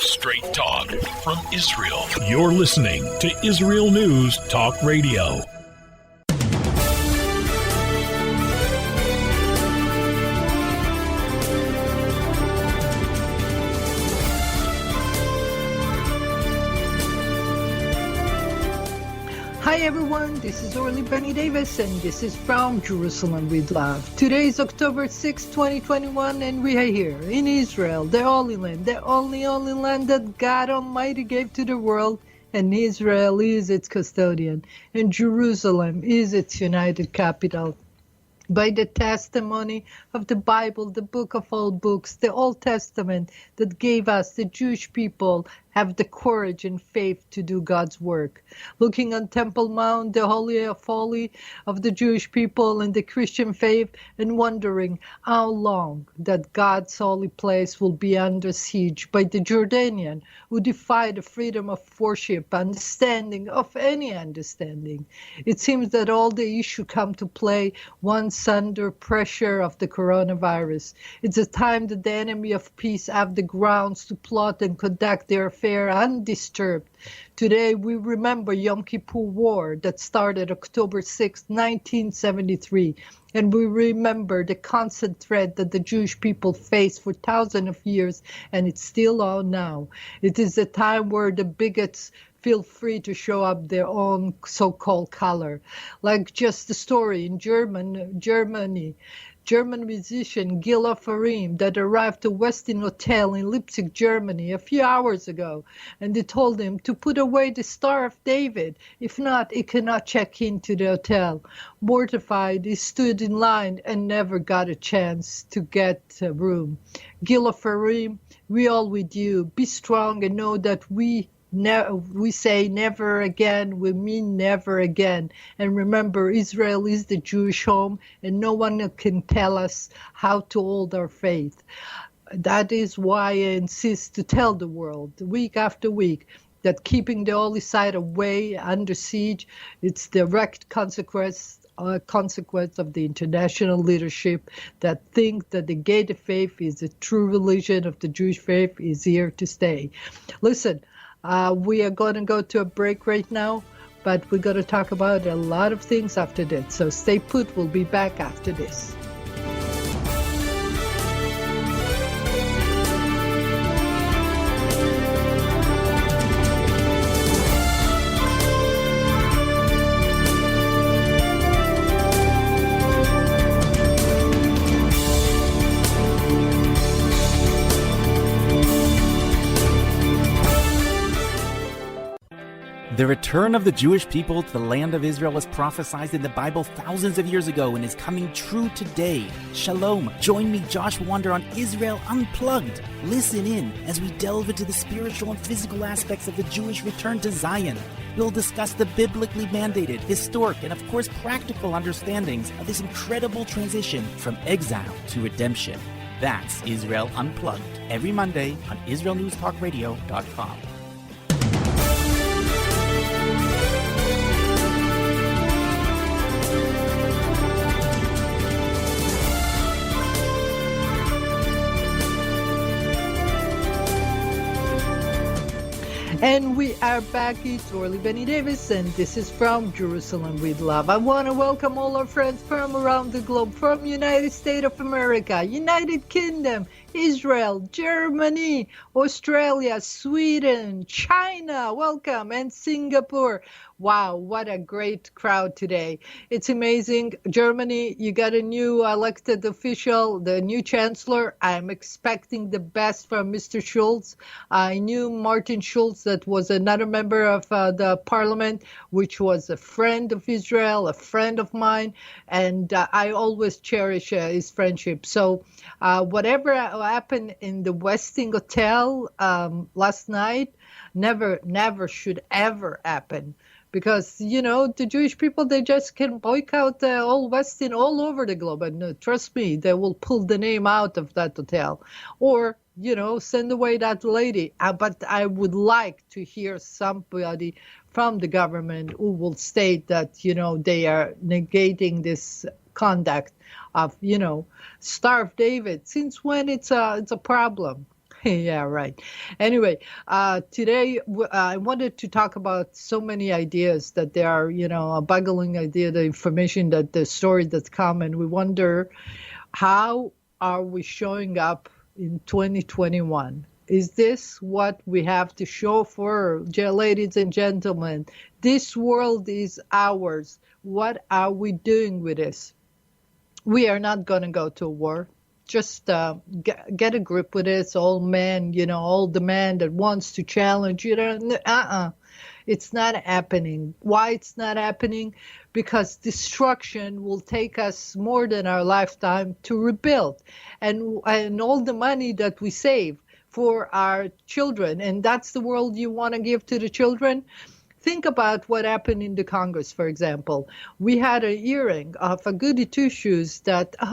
Straight talk from Israel. You're listening to Israel News Talk Radio. Hi everyone, this is Orly Davis and this is from Jerusalem with Love. Today is October 6, 2021 and we are here in Israel, the Holy Land, the only land that God Almighty gave to the world, and Israel is its custodian and Jerusalem is its united capital. By the testimony of the Bible, the book of all books, the Old Testament that gave us, the Jewish people, have the courage and faith to do God's work. Looking on Temple Mount, the Holy of Holy of the Jewish people and the Christian faith, and wondering how long that God's holy place will be under siege by the Jordanian who defy the freedom of worship, understanding of any understanding. It seems that all the issue come to play once under pressure of the coronavirus. It's a time that the enemy of peace have the grounds to plot and conduct their affairs undisturbed. Today we remember Yom Kippur War that started October 6, 1973, and we remember the constant threat that the Jewish people faced for thousands of years, and it's still on now. It is a time where the bigots feel free to show up their own so-called color. Like just the story in Germany, German musician Gila Farim that arrived to Westin Hotel in Leipzig, Germany a few hours ago, and they told him to put away the Star of David. If not, he cannot check into the hotel. Mortified, he stood in line and never got a chance to get a room. Gila Farim, we all with you. Be strong and know that we say never again, we mean never again. And remember, Israel is the Jewish home, and no one can tell us how to hold our faith. That is why I insist to tell the world, week after week, that keeping the holy site away under siege, it's direct consequence of the international leadership that think that the Gated faith is a true religion of the Jewish faith is here to stay. Listen, we are going to go to a break right now, but we're going to talk about a lot of things after that. So stay put. We'll be back after this. The return of the Jewish people to the land of Israel was prophesied in the Bible thousands of years ago and is coming true today. Shalom. Join me, Josh Wander, on Israel Unplugged. Listen in as we delve into the spiritual and physical aspects of the Jewish return to Zion. We'll discuss the biblically mandated, historic, and of course practical understandings of this incredible transition from exile to redemption. That's Israel Unplugged, every Monday on IsraelNewsTalkRadio.com. And we are back. It's Orly Davis, and this is from Jerusalem with Love. I want to welcome all our friends from around the globe, from United States of America, United Kingdom, Israel, Germany, Australia, Sweden, China, welcome, and Singapore. Wow, what a great crowd today. It's amazing. Germany, you got a new elected official, the new chancellor. I'm expecting the best from Mr. Schulz. I knew Martin Schulz, that was another member of the parliament, which was a friend of Israel, a friend of mine, and I always cherish his friendship. So whatever happened in the Westin Hotel last night, never should ever happen. Because, you know, the Jewish people, they just can boycott all Westin all over the globe. And trust me, they will pull the name out of that hotel. Or, you know, send away that lady. But I would like to hear somebody from the government who will state that, you know, they are negating this conduct of, you know, Star of David. Since when it's a problem? Yeah, right. Anyway, today I wanted to talk about so many ideas that there are, a bungling idea, the information that the story that's come, and we wonder how are we showing up in 2021? Is this what we have to show for, ladies and gentlemen? This world is ours. What are we doing with this? We are not going to go to war. Just get a grip with this, old man, old the man that wants to challenge, It's not happening. Why it's not happening? Because destruction will take us more than our lifetime to rebuild. And all the money that we save for our children, and that's the world you want to give to the children. Think about what happened in the Congress, for example. We had a hearing of a goody two-shoes that, a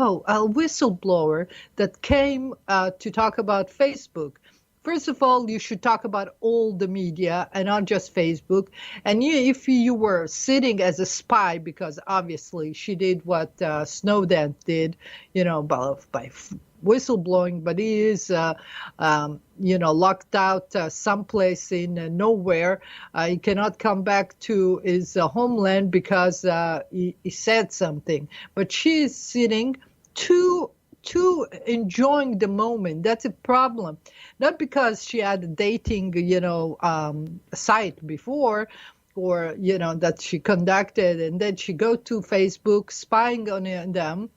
whistleblower that came to talk about Facebook. First of all, you should talk about all the media and not just Facebook. And if you were sitting as a spy, because obviously she did what Snowden did, by whistleblowing, but he is, locked out someplace in nowhere. He cannot come back to his homeland because he said something. But she is sitting too enjoying the moment. That's a problem. Not because she had a dating, site before, or, that she conducted, and then she go to Facebook spying on them,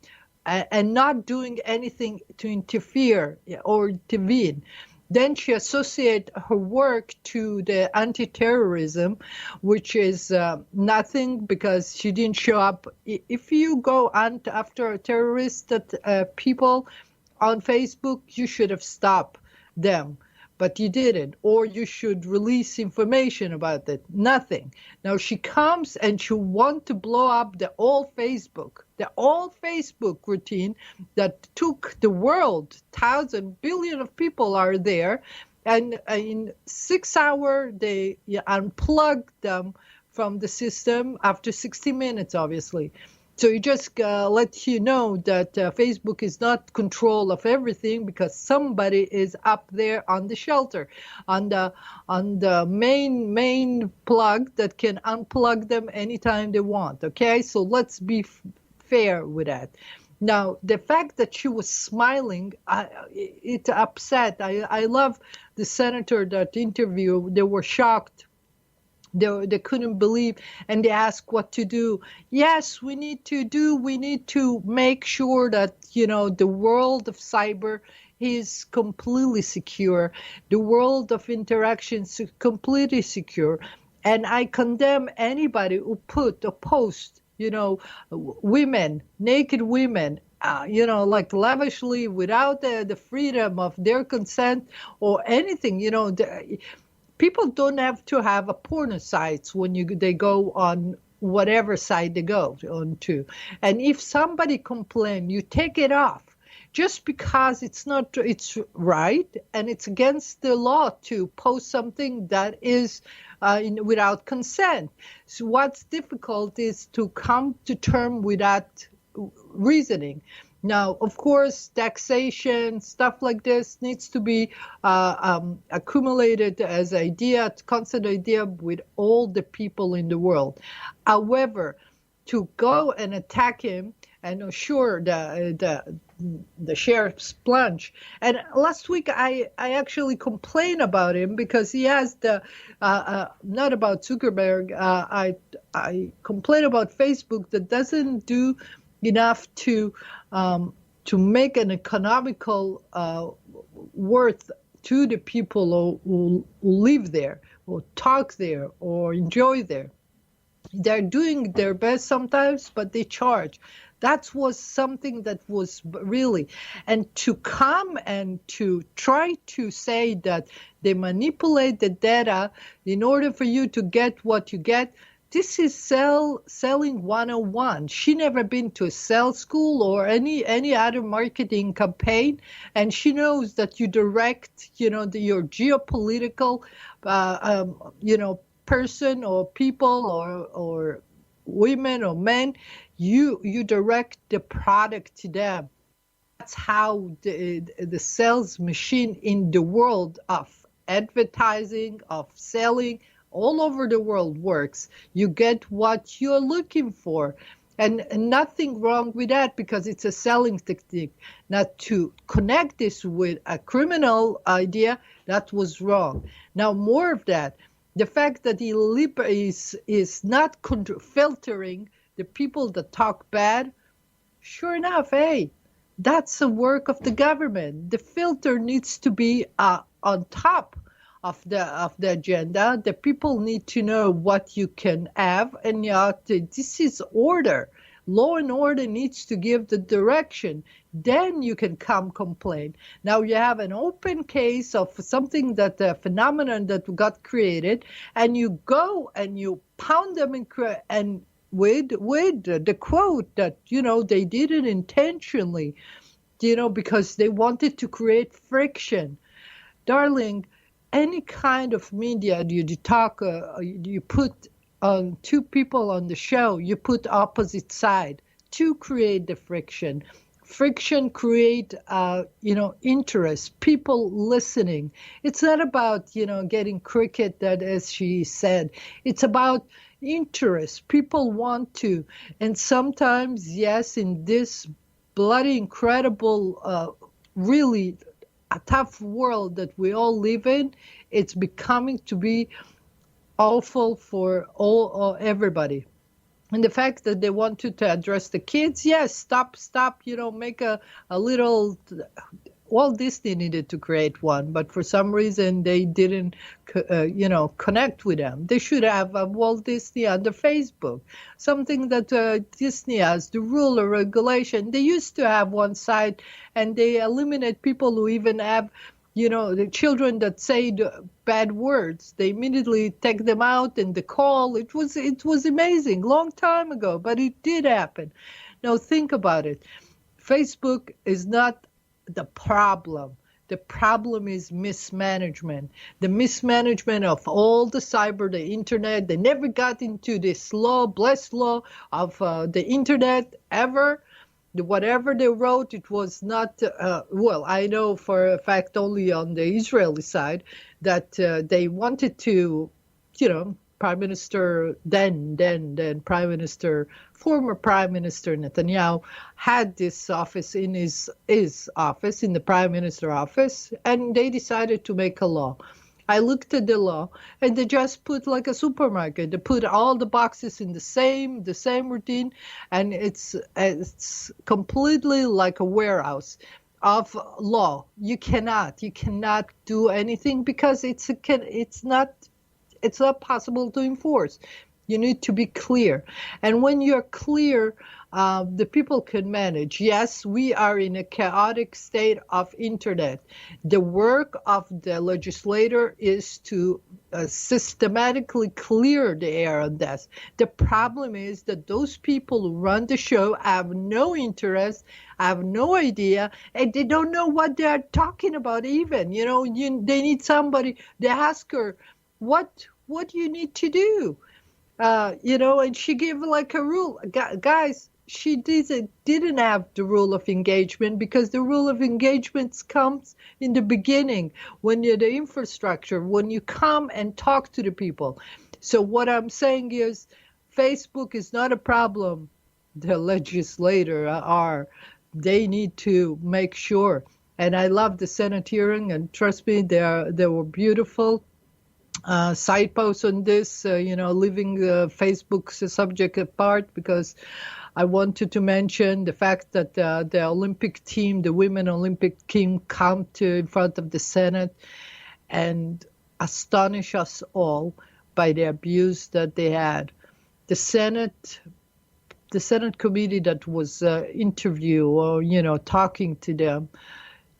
and not doing anything to interfere or intervene. Then she associates her work to the anti-terrorism, which is nothing because she didn't show up. If you go after terrorist people on Facebook, you should have stopped them. But you didn't, or you should release information about it. Nothing. Now she comes and she wants to blow up the old Facebook routine that took the world. 1,000 billion of people are there, and in 6 hours they unplugged them from the system after 60 minutes, obviously. So it just lets you know that Facebook is not control of everything because somebody is up there on the shelter, on the main plug that can unplug them anytime they want. Okay, so let's be fair with that. Now, the fact that she was smiling, it upset. I love the senator that interviewed. They were shocked. They couldn't believe, and they asked what to do. Yes, we need to make sure that, the world of cyber is completely secure. The world of interaction is completely secure. And I condemn anybody who put or post, women, naked women, like lavishly without the freedom of their consent or anything, people don't have to have a porno sites when they go on whatever site they go on to. And if somebody complains, you take it off. Just because it's right and it's against the law to post something that is without consent. So what's difficult is to come to terms with that reasoning. Now, of course, taxation, stuff like this needs to be accumulated as constant idea with all the people in the world. However, to go and attack him, and sure, the sheriff's plunge. And last week, I actually complained about him because he has not about Zuckerberg. I complain about Facebook that doesn't do enough to make an economical worth to the people who live there, or talk there, or enjoy there. They're doing their best sometimes, but they charge. That was something that was really, and to come and to try to say that they manipulate the data in order for you to get what you get. This is selling 101. She never been to a sales school or any other marketing campaign, and she knows that you direct, your geopolitical, person or people or women or men, you direct the product to them. how the sales machine in the world of advertising, of selling, all over the world works. You get what you're looking for. And nothing wrong with that, because it's a selling technique. Not to connect this with a criminal idea, that was wrong. Now, more of that. The fact that he is not filtering the people that talk bad, sure enough, hey, that's a work of the government. The filter needs to be on top of the agenda. The people need to know what you can have, and this is order. Law and order needs to give the direction. Then you can come complain. Now you have an open case of something that a phenomenon that got created, and you go and you pound them and with the quote that they did it intentionally, because they wanted to create friction. Darling, any kind of media you talk, you put on two people on the show, you put opposite side to create the friction. Friction create, interest, people listening. It's not about, getting cricket, that as she said. It's about interest. People want to. And sometimes, yes, in this bloody, incredible, really a tough world that we all live in, it's becoming to be awful for everybody. And the fact that they wanted to address the kids, yes, stop, make a little. Walt Disney needed to create one, but for some reason they didn't, connect with them. They should have a Walt Disney under Facebook, something that Disney has, the rule or regulation. They used to have one side, and they eliminate people who even have, the children that say the bad words. They immediately take them out in the call. It was amazing, long time ago, but it did happen. Now think about it. Facebook is not the problem. The problem is mismanagement. The mismanagement of all the the internet. They never got into this blessed law of the internet ever. Whatever they wrote, it was not, I know for a fact only on the Israeli side that they wanted to, Prime Minister, former Prime Minister Netanyahu had this office in his office, in the Prime Minister office, and they decided to make a law. I looked at the law, and they just put like a supermarket. They put all the boxes in the same routine, and it's completely like a warehouse of law. You cannot do anything because it's not possible to enforce. You need to be clear. And when you're clear, the people can manage. Yes, we are in a chaotic state of internet. The work of the legislator is to systematically clear the air on this. The problem is that those people who run the show have no interest, have no idea, and they don't know what they're talking about even. They need somebody. They ask her, what do you need to do? And she gave like a rule. Guys, she didn't have the rule of engagement, because the rule of engagement comes in the beginning, when you're the infrastructure, when you come and talk to the people. So what I'm saying is, Facebook is not a problem. The legislator they need to make sure. And I love the Senate hearing, and trust me, they were beautiful. Side posts on this, leaving Facebook's subject apart, because I wanted to mention the fact that the Olympic team, the women Olympic team, come in front of the Senate and astonish us all by the abuse that they had. The Senate committee that was interview or, talking to them,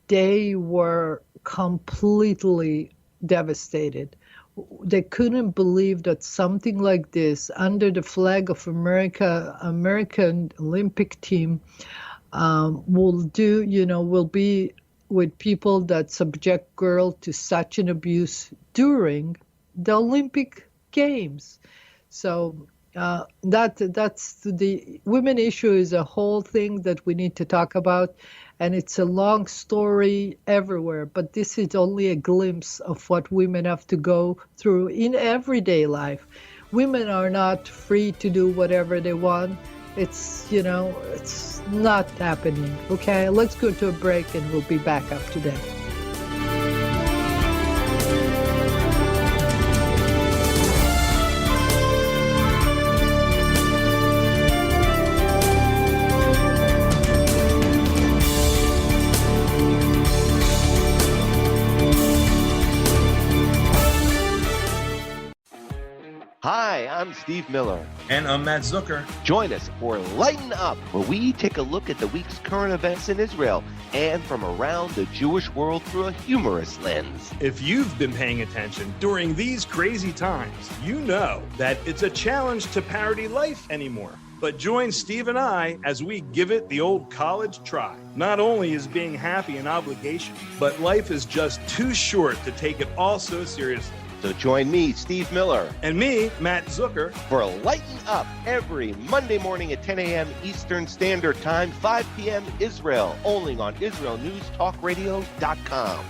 they were completely devastated. They couldn't believe that something like this, under the flag of American Olympic team, will be with people that subject girls to such an abuse during the Olympic Games. So that's the women issue is a whole thing that we need to talk about. And it's a long story everywhere, but this is only a glimpse of what women have to go through in everyday life. Women are not free to do whatever they want. It's, it's not happening. Okay, let's go to a break and we'll be back after that. Hi, I'm Steve Miller. And I'm Matt Zucker. Join us for Lighten Up, where we take a look at the week's current events in Israel and from around the Jewish world through a humorous lens. If you've been paying attention during these crazy times, you know that it's a challenge to parody life anymore. But join Steve and I as we give it the old college try. Not only is being happy an obligation, but life is just too short to take it all so seriously. So join me, Steve Miller. And me, Matt Zucker. For Lighten Up every Monday morning at 10 a.m. Eastern Standard Time, 5 p.m. Israel, only on IsraelNewsTalkRadio.com.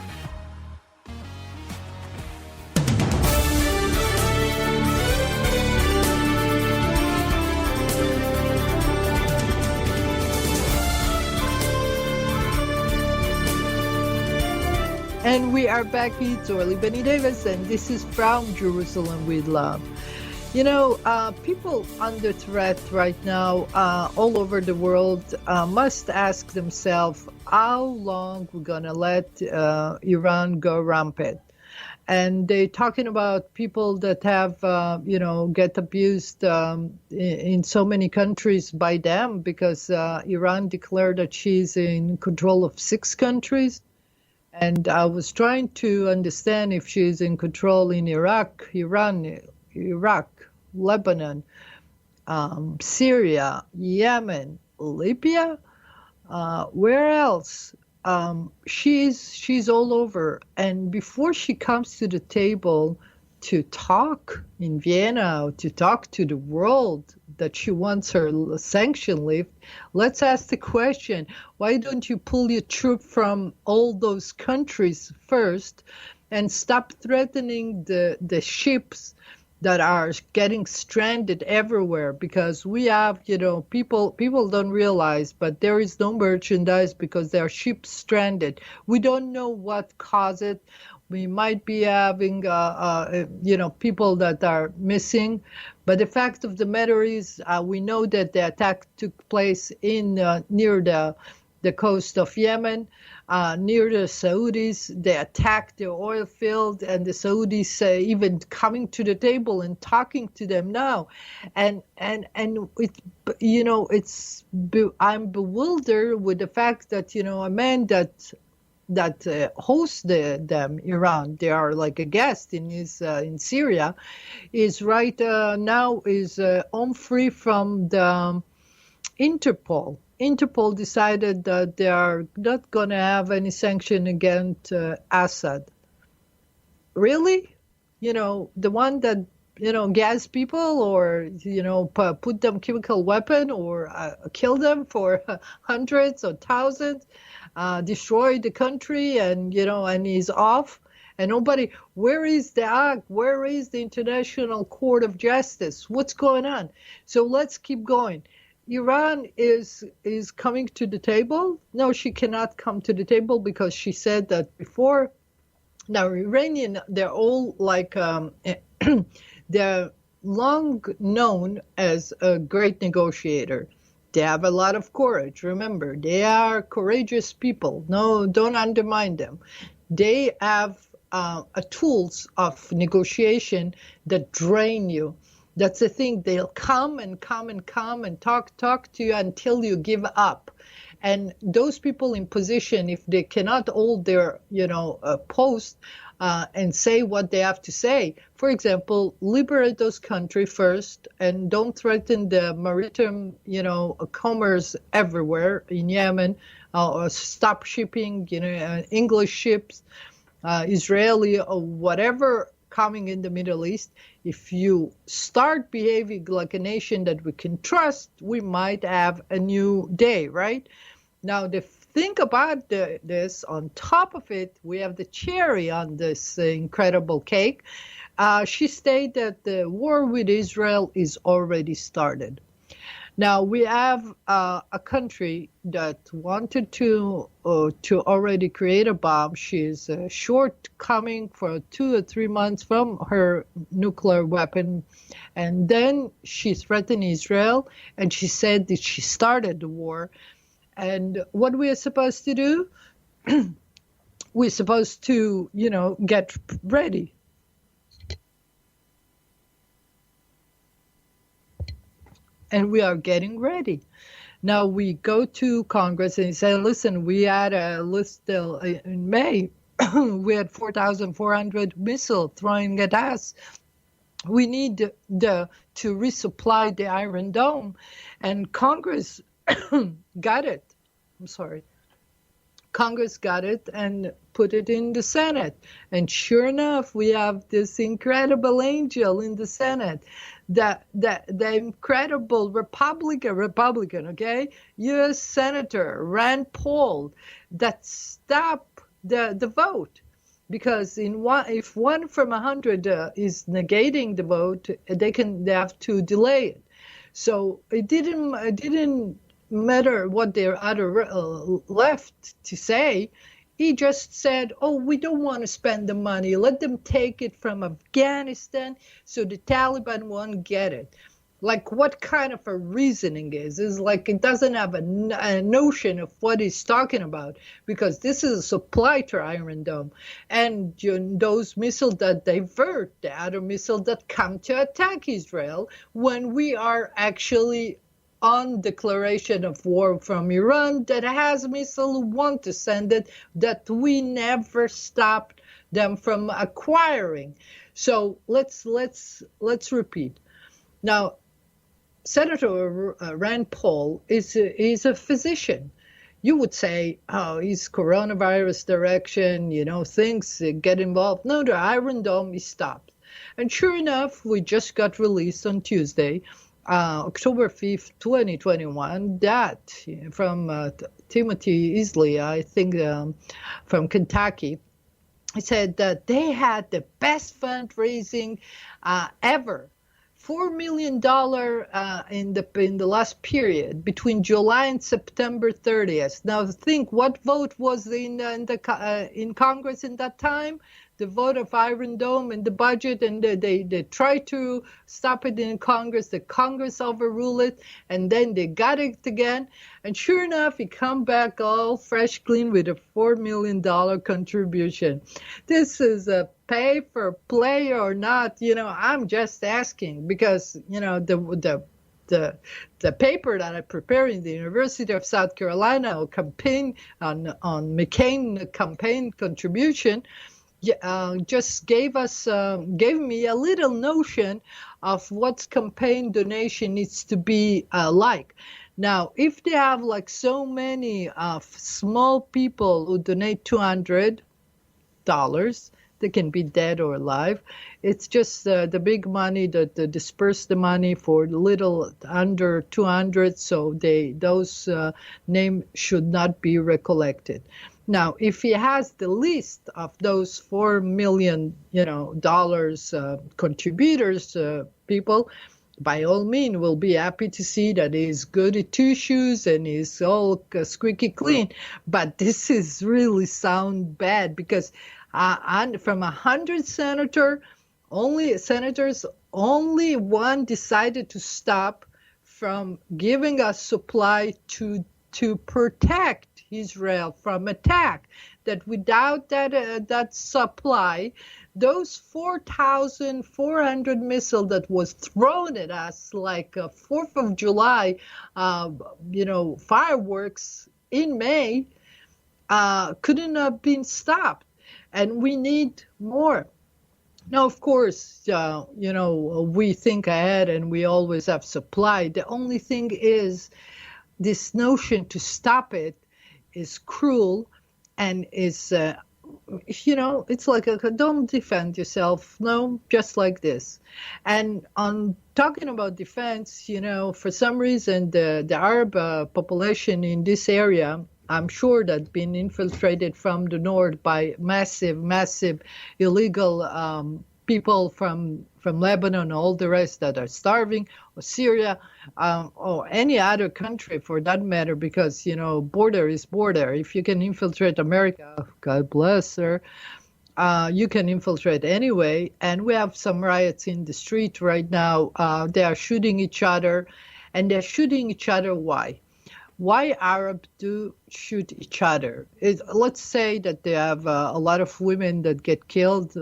And we are back. It's Orly Benny Davis, and this is From Jerusalem with Love. People under threat right now all over the world must ask themselves how long we're going to let Iran go rampant. And they're talking about people that have, get abused in so many countries by them because Iran declared that she's in control of 6 countries. And I was trying to understand if she's in control in Iraq, Iran, Lebanon, Syria, Yemen, Libya, where else? She's all over. And before she comes to the table to talk in Vienna, or to talk to the world that she wants her sanction lift, let's ask the question, why don't you pull your troop from all those countries first and stop threatening the ships that are getting stranded everywhere? Because we have, people don't realize, but there is no merchandise because there are ships stranded. We don't know what caused it. We might be having, people that are missing. But the fact of the matter is, we know that the attack took place in near the coast of Yemen, near the Saudis. They attacked the oil field, and the Saudis even coming to the table and talking to them now. And it, I'm bewildered with the fact that a man that hosts them, Iran, they are like a guest in Syria, is right now is home free from the Interpol. Interpol decided that they are not going to have any sanction against Assad. Really? The one that, gas people or, put them chemical weapon or kill them for hundreds or thousands, destroy the country and he's off. And nobody, where is the Hague? Where is the International Court of Justice? What's going on? So let's keep going. Iran is coming to the table. No, she cannot come to the table because she said that before. Now, Iranian, they're all like, they're long known as a great negotiator. They have a lot of courage. Remember, they are courageous people. No, don't undermine them. They have tools of negotiation that drain you. That's the thing. They'll come and talk to you until you give up. And those people in position, if they cannot hold their, post and say what they have to say, for example, liberate those countries first and don't threaten the maritime, commerce everywhere in Yemen, or stop shipping, English ships, Israeli or whatever coming in the Middle East. If you start behaving like a nation that we can trust, we might have a new day, right? Now, the think about this. On top of it, we have the cherry on this incredible cake. She stated that the war with Israel is already started. Now we have a country that wanted to already create a bomb. She's shortcoming for 2 or 3 months from her nuclear weapon, and then she threatened Israel, and she said that she started the war. And what we are supposed to do? We're supposed to, get ready. And we are getting ready. Now we go to Congress and say, listen, we had a list in May. We had 4,400 missiles thrown at us. We need to resupply the Iron Dome. And Congress got it. I'm sorry. Congress got it and put it in the Senate. And sure enough, we have this incredible angel in the Senate, the incredible Republican, okay, U.S. Senator Rand Paul, that stopped the vote. Because if 1 from 100 is negating the vote, they have to delay it. So it didn't matter what their other left to say. He just said, oh, we don't want to spend the money. Let them take it from Afghanistan so the Taliban won't get it. Like, what kind of a reasoning is? It's like it doesn't have a notion of what he's talking about, because this is a supply to Iron Dome. And those missiles that divert the other missiles that come to attack Israel when we are actually on declaration of war from Iran that has missiles, want to send it, that we never stopped them from acquiring. So let's repeat. Now, Senator Rand Paul is a physician. You would say, oh, he's coronavirus direction, things get involved. No, the Iron Dome is stopped. And sure enough, we just got released on Tuesday, October 5th, 2021, that from Timothy Isley, I think from Kentucky. He said that they had the best fundraising ever. $4 million in the last period between July and September 30th. Now think, what vote was in Congress in that time? The vote of Iron Dome and the budget, and they tried to stop it in Congress. The Congress overruled it, and then they got it again. And sure enough, he come back all fresh, clean with a $4 million contribution. This is a pay for play or not? I'm just asking, because the paper that I prepared in the University of South Carolina on McCain campaign contribution. Just gave me a little notion of what campaign donation needs to be like. Now, if they have like so many small people who donate $200, they can be dead or alive. It's just the big money that disperse the money for little under 200, so those names should not be recollected. Now, if he has the list of those $4 million, contributors, people, by all means, we'll be happy to see that he's good at tissues and he's all squeaky clean. But this is really sound bad, because from 100 senators, only one decided to stop from giving us supply to protect Israel from attack. That without that supply, those 4,400 missiles that was thrown at us like 4th of July, fireworks in May, couldn't have been stopped. And we need more. Now, of course, we think ahead and we always have supply. The only thing is, this notion to stop it is cruel, and is, it's like don't defend yourself. No, just like this. And on talking about defense, for some reason, the Arab population in this area I'm sure that been infiltrated from the north by massive illegal people from Lebanon, all the rest that are starving, or Syria, or any other country for that matter, because, border is border. If you can infiltrate America, God bless her, you can infiltrate anyway. And we have some riots in the street right now. They are shooting each other, and they're shooting each other. Why? Why Arabs do shoot each other? Let's say that they have a lot of women that get killed,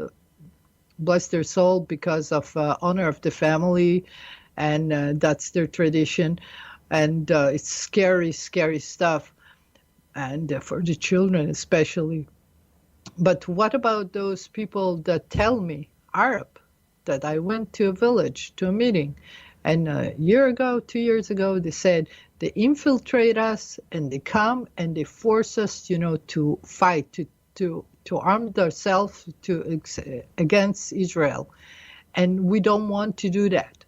bless their soul, because of honor of the family, and that's their tradition. And it's scary stuff, and for the children especially. But what about those people that tell me, Arab, that I went to a village, to a meeting, and a year ago, 2 years ago, they said they infiltrate us and they come and they force us, to fight, to arm ourselves against Israel. And we don't want to do that.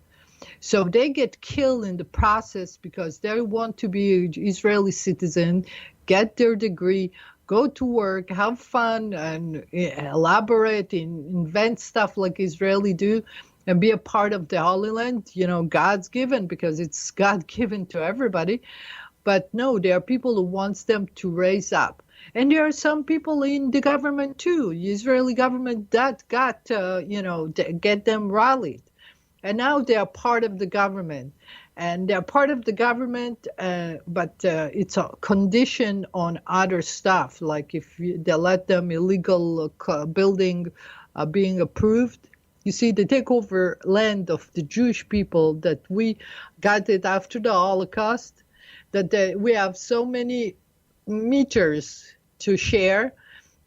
So they get killed in the process because they want to be an Israeli citizen, get their degree, go to work, have fun, and elaborate, invent stuff like Israeli do, and be a part of the Holy Land, God's given, because it's God given to everybody. But no, there are people who wants them to raise up. And there are some people in the government too, the Israeli government, that got, get them rallied. And now they are part of the government. And they're part of the government, but it's a condition on other stuff, like if they let them illegal building being approved. You see, they take over land of the Jewish people that we got it after the Holocaust, that we have so many meters to share,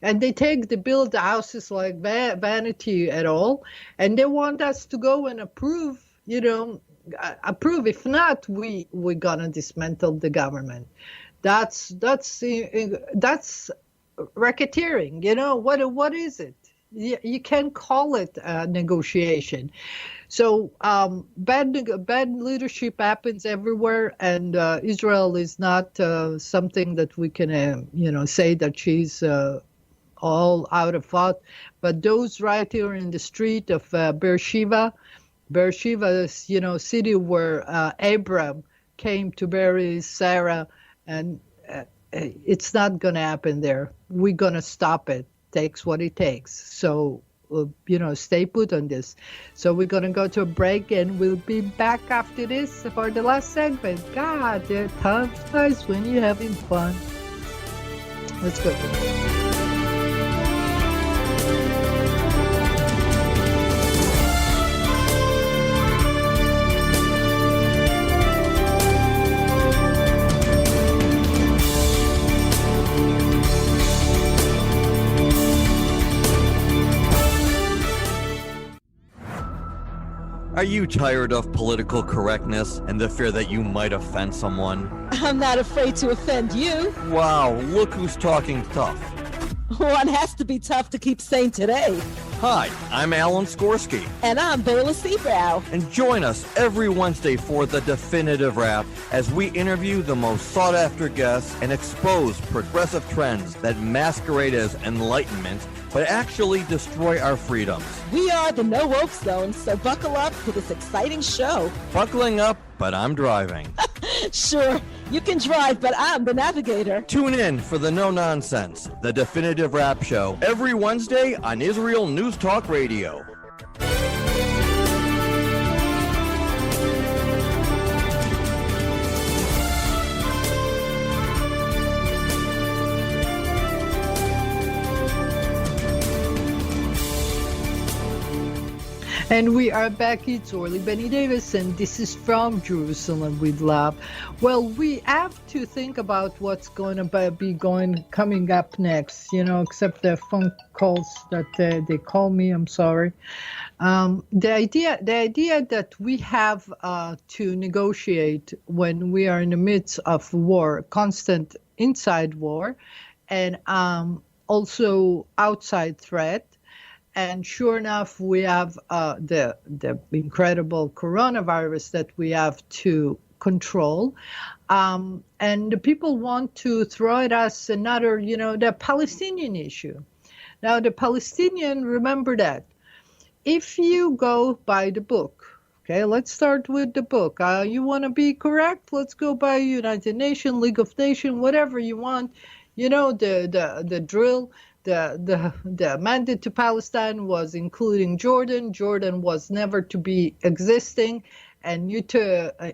and they build the houses like vanity at all, and they want us to go and approve. If not, we're gonna dismantle the government. That's racketeering. What is it? You can't call it a negotiation. So bad leadership happens everywhere, and Israel is not something that we can say that she's all out of thought. But those right here in the street of Beersheba is, city where Abraham came to bury Sarah, and it's not going to happen there. We're going to stop it. Takes what it takes. So, stay put on this. So we're going to go to a break, and we'll be back after this for the last segment. God, they're tough times when you're having fun. Let's go. Are you tired of political correctness and the fear that you might offend someone? I'm not afraid to offend you. Wow, look who's talking tough. One has to be tough to keep sane today. Hi, I'm Alan Skorsky. And I'm Bela Seabrow. And join us every Wednesday for The Definitive Wrap as we interview the most sought-after guests and expose progressive trends that masquerade as enlightenment but actually destroy our freedoms. We are the No Woke Zone, so buckle up for this exciting show. Buckling up, but I'm driving. Sure, you can drive, but I'm the navigator. Tune in for the No Nonsense, The Definitive Wrap Show, every Wednesday on Israel News Talk Radio. And we are back. It's Orly Benny Davis, and this is From Jerusalem with Love. Well, we have to think about what's going to be coming up next, except the phone calls that they call me. I'm sorry. The idea that we have to negotiate when we are in the midst of war, constant inside war, and also outside threat. And sure enough, we have the incredible coronavirus that we have to control. And the people want to throw at us another, the Palestinian issue. Now, the Palestinian, remember that. If you go by the book, okay, let's start with the book. You want to be correct? Let's go by United Nations, League of Nations, whatever you want. The drill. The mandate to Palestine was including Jordan. Jordan was never to be existing. And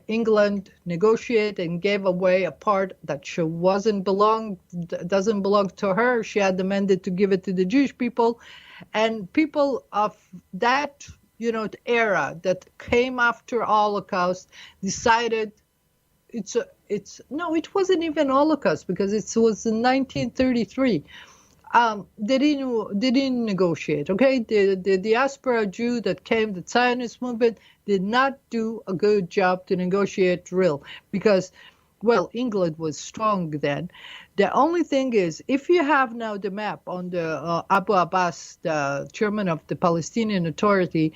England negotiated and gave away a part that doesn't belong to her. She had the mandate to give it to the Jewish people. And people of that, era that came after Holocaust decided it wasn't even Holocaust because it was in 1933. They didn't negotiate, okay? The diaspora Jew that came, the Zionist movement, did not do a good job to negotiate real because, well, England was strong then. The only thing is, if you have now the map on the Abu Abbas, the chairman of the Palestinian Authority,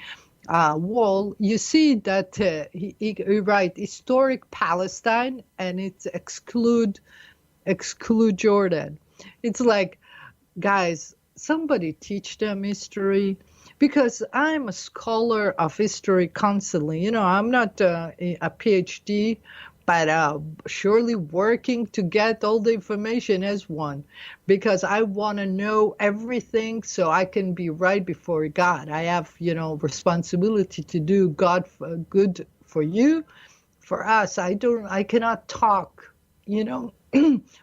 wall, you see that he write historic Palestine and it's exclude Jordan. It's like, guys, somebody teach them history, because I'm a scholar of history constantly. I'm not a PhD, but surely working to get all the information as one, because I want to know everything so I can be right before God. I have, responsibility to do good for you, for us. I cannot talk,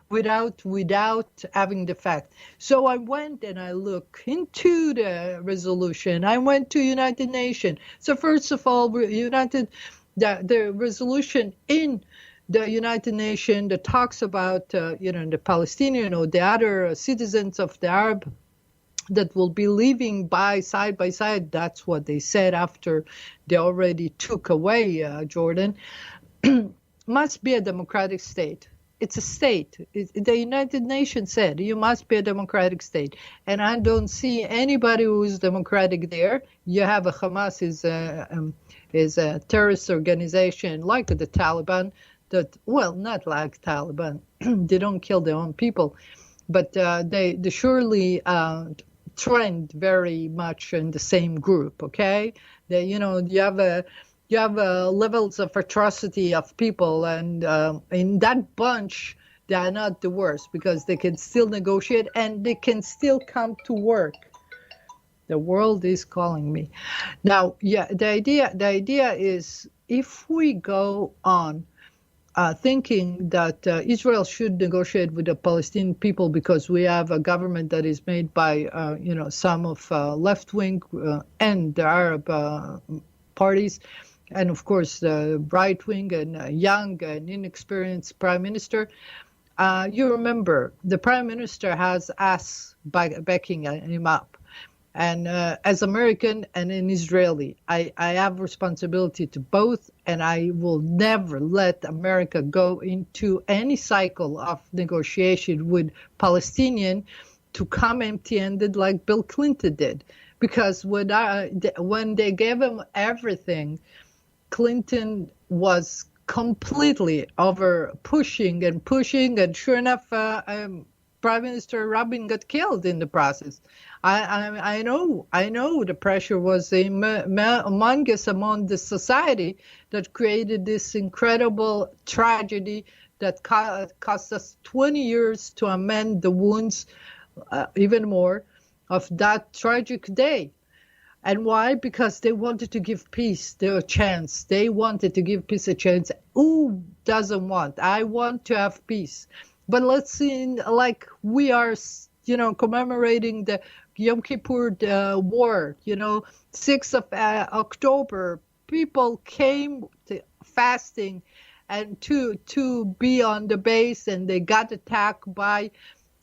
without having the fact. So I went and I looked into the resolution. I went to United Nations. So first of all, the resolution in the United Nations that talks about, the Palestinian or the other citizens of the Arab that will be living side by side. That's what they said after they already took away Jordan. Must be a democratic state. It's a state. The United Nations said you must be a democratic state, and I don't see anybody who is democratic there. You have a Hamas is a terrorist organization like the Taliban. Not like Taliban. They don't kill their own people, but they surely trend very much in the same group. Okay, you have levels of atrocity of people, and in that bunch, they are not the worst because they can still negotiate and they can still come to work. The world is calling me. Now, the idea is if we go on thinking that Israel should negotiate with the Palestinian people because we have a government that is made by, some of left-wing and the Arab parties, and of course the right-wing and young and inexperienced prime minister. You remember the prime minister has us backing him up. And as American and an Israeli, I have responsibility to both, and I will never let America go into any cycle of negotiation with Palestinian to come empty-handed like Bill Clinton did. Because when they gave him everything, Clinton was completely over pushing, and sure enough, Prime Minister Rabin got killed in the process. I know the pressure was humongous among the society that created this incredible tragedy that cost us 20 years to amend the wounds, even more, of that tragic day. And why? Because they wanted to give peace a chance. They wanted to give peace a chance. Who doesn't want? I want to have peace. But let's see, like we are, commemorating the Yom Kippur war, 6th of October. People came to fasting and to be on the base, and they got attacked by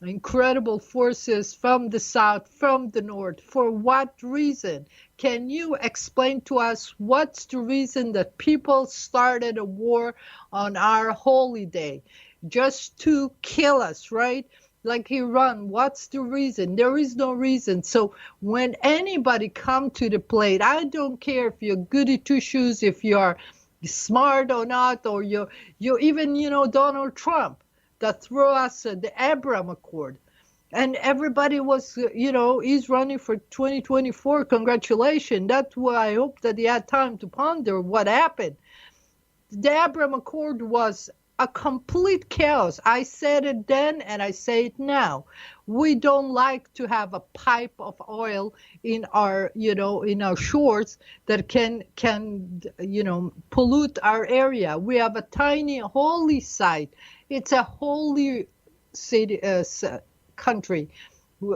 incredible forces from the south, from the north. For what reason? Can you explain to us what's the reason that people started a war on our holy day? Just to kill us, right? Like Iran, what's the reason? There is no reason. So when anybody come to the plate, I don't care if you're goody two shoes, if you are smart or not, or you even, Donald Trump that threw us the Abraham Accord. And everybody was, he's running for 2024. Congratulations. That's why I hope that he had time to ponder what happened. The Abraham Accord was a complete chaos. I said it then and I say it now. We don't like to have a pipe of oil in our, in our shores that can pollute our area. We have a tiny holy site. It's a holy city, country,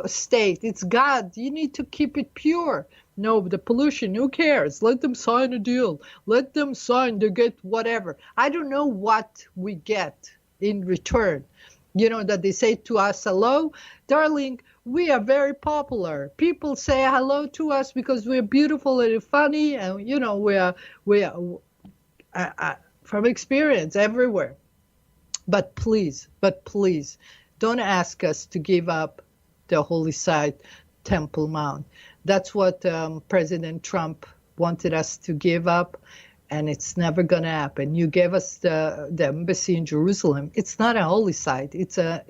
state. It's God. You need to keep it pure. No, the pollution, who cares? Let them sign a deal. Let them sign to get whatever. I don't know what we get in return. That they say to us, hello, darling, we are very popular. People say hello to us because we're beautiful and funny. And, we are from experience everywhere. But please, don't ask us to give up the holy site, Temple Mount. That's what President Trump wanted us to give up, and it's never going to happen. You gave us the embassy in Jerusalem. It's not a holy site. It's a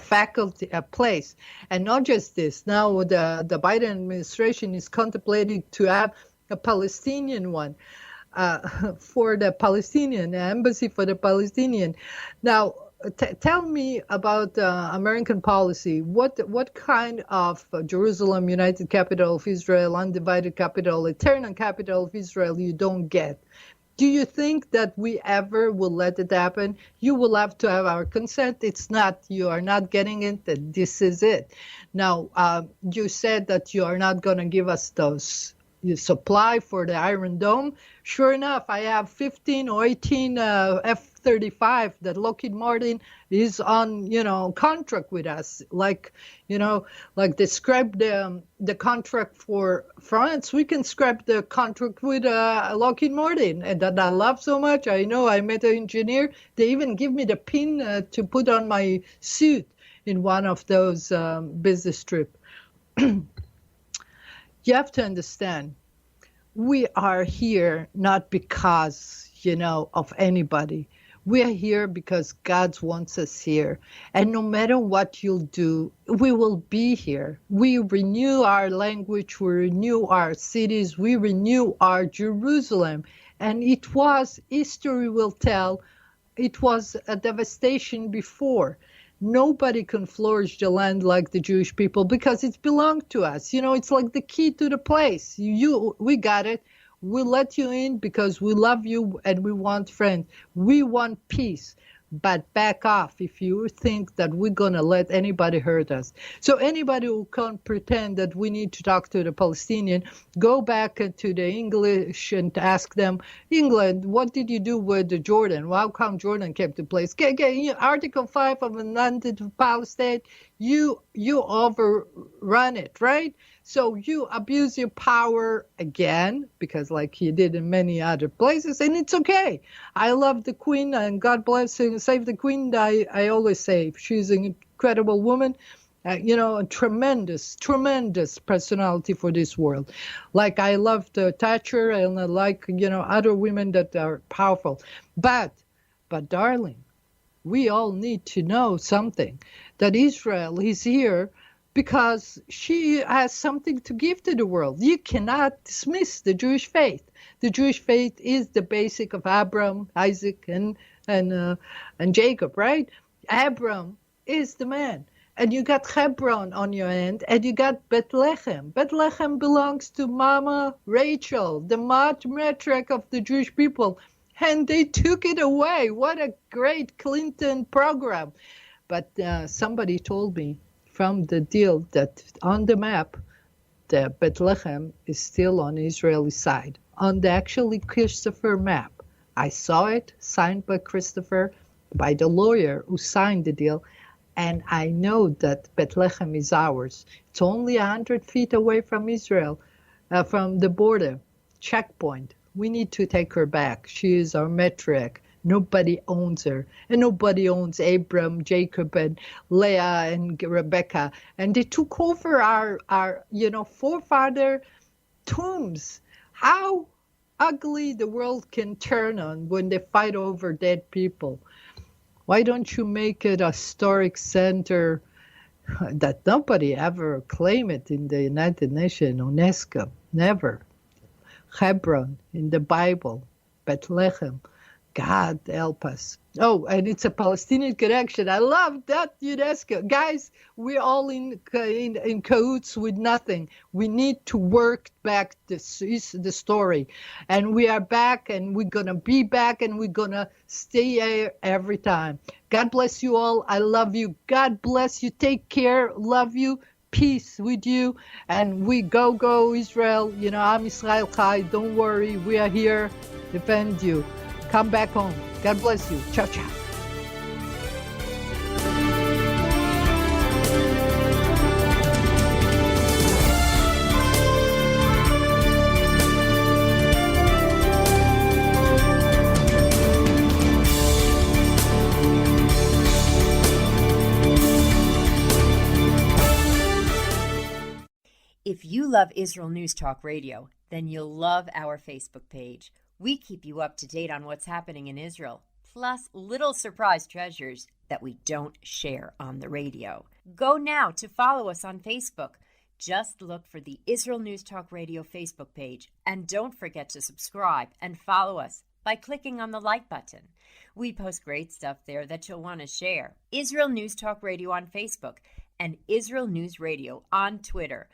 faculty, a place, and not just this. Now the Biden administration is contemplating to have a Palestinian one. For the Palestinian embassy for the Palestinian. Now, tell me about American policy. What kind of Jerusalem, United Capital of Israel, undivided capital, eternal capital of Israel you don't get? Do you think that we ever will let it happen? You will have to have our consent. It's not, you are not getting it, that this is it. Now, you said that you are not going to give us those supply for the Iron Dome. Sure enough, I have 15 or 18 F-35 that Lockheed Martin is on, contract with us. Like they scrapped the contract for France, we can scrap the contract with Lockheed Martin, and that I love so much. I know I met an engineer. They even give me the pin to put on my suit in one of those business trips. You have to understand, we are here not because, of anybody. We are here because God wants us here. And no matter what you'll do, we will be here. We renew our language, we renew our cities, we renew our Jerusalem. And history will tell, it was a devastation before. Nobody can flourish the land like the Jewish people because it belonged to us. It's like the key to the place. We got it. We let you in because we love you and we want friends. We want peace. But back off if you think that we're going to let anybody hurt us. So anybody who can pretend that we need to talk to the Palestinian, go back to the English and ask them, England, what did you do with the Jordan? Well, how come Jordan came to place? Article 5 of the non-Palestine, you overrun it, right? So you abuse your power again, because like you did in many other places, and it's okay. I love the Queen, and God bless and save the Queen. I always say she's an incredible woman, a tremendous personality for this world. Like I loved Thatcher, and I like, other women that are powerful. But darling, we all need to know something, that Israel is here because she has something to give to the world. You cannot dismiss the Jewish faith. The Jewish faith is the basic of Abraham, Isaac, and Jacob, right? Abraham is the man. And you got Hebron on your end, and you got Bethlehem. Bethlehem belongs to Mama Rachel, the matriarch of the Jewish people. And they took it away. What a great Clinton program. But somebody told me from the deal that on the map, the Bethlehem is still on Israeli side. On the actually Christopher map. I saw it signed by Christopher, by the lawyer who signed the deal. And I know that Bethlehem is ours. It's only 100 feet away from Israel, from the border, checkpoint. We need to take her back. She is our matriarch. Nobody owns her. And nobody owns Abram, Jacob, and Leah, and Rebecca. And they took over our forefather tombs. How ugly the world can turn on when they fight over dead people. Why don't you make it a historic center that nobody ever claimed it in the United Nations, UNESCO? Never. Hebron in the Bible, Bethlehem. God help us. Oh, and it's a Palestinian connection. I love that, UNESCO. Guys, we're all in cahoots with nothing. We need to work back the story. And we are back, and we're going to be back, and we're going to stay here every time. God bless you all. I love you. God bless you. Take care. Love you. Peace with you. And we go Israel. You know, Am Israel Chai. Don't worry. We are here. Defend you. Come back home. God bless you. Ciao, ciao. If you love Israel News Talk Radio, then you'll love our Facebook page. We keep you up to date on what's happening in Israel, plus little surprise treasures that we don't share on the radio. Go now to follow us on Facebook. Just look for the Israel News Talk Radio Facebook page, and don't forget to subscribe and follow us by clicking on the like button. We post great stuff there that you'll want to share. Israel News Talk Radio on Facebook and Israel News Radio on Twitter.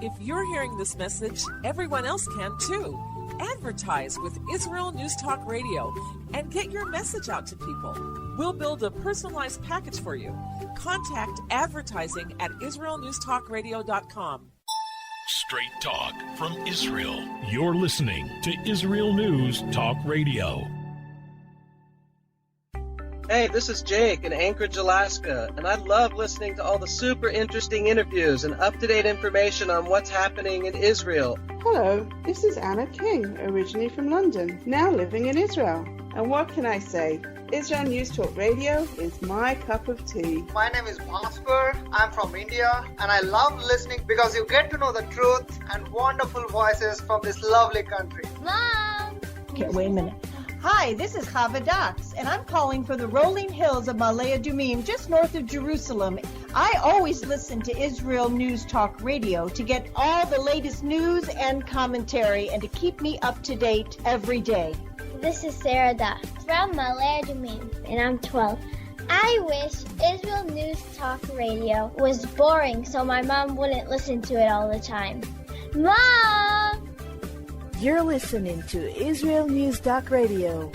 If you're hearing this message, everyone else can too. Advertise with Israel News Talk Radio and get your message out to people. We'll build a personalized package for you. Contact advertising at israelnewstalkradio.com. Straight talk from Israel. You're listening to Israel News Talk Radio. Hey, this is Jake in Anchorage, Alaska, and I love listening to all the super interesting interviews and up-to-date information on what's happening in Israel. Hello, this is Anna King, originally from London, now living in Israel. And what can I say? Israel News Talk Radio is my cup of tea. My name is Bhaskar. I'm from India, and I love listening because you get to know the truth and wonderful voices from this lovely country. Mom! Okay, wait a minute. Hi, this is Chava Dax, and I'm calling from the rolling hills of Ma'ale Adumim, just north of Jerusalem. I always listen to Israel News Talk Radio to get all the latest news and commentary and to keep me up to date every day. This is Sarah Dax from Ma'ale Adumim, and I'm 12. I wish Israel News Talk Radio was boring so my mom wouldn't listen to it all the time. Mom! You're listening to Israel News Talk Radio.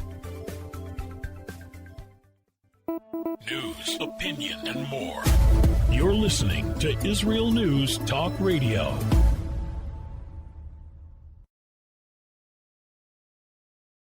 News, opinion, and more. You're listening to Israel News Talk Radio.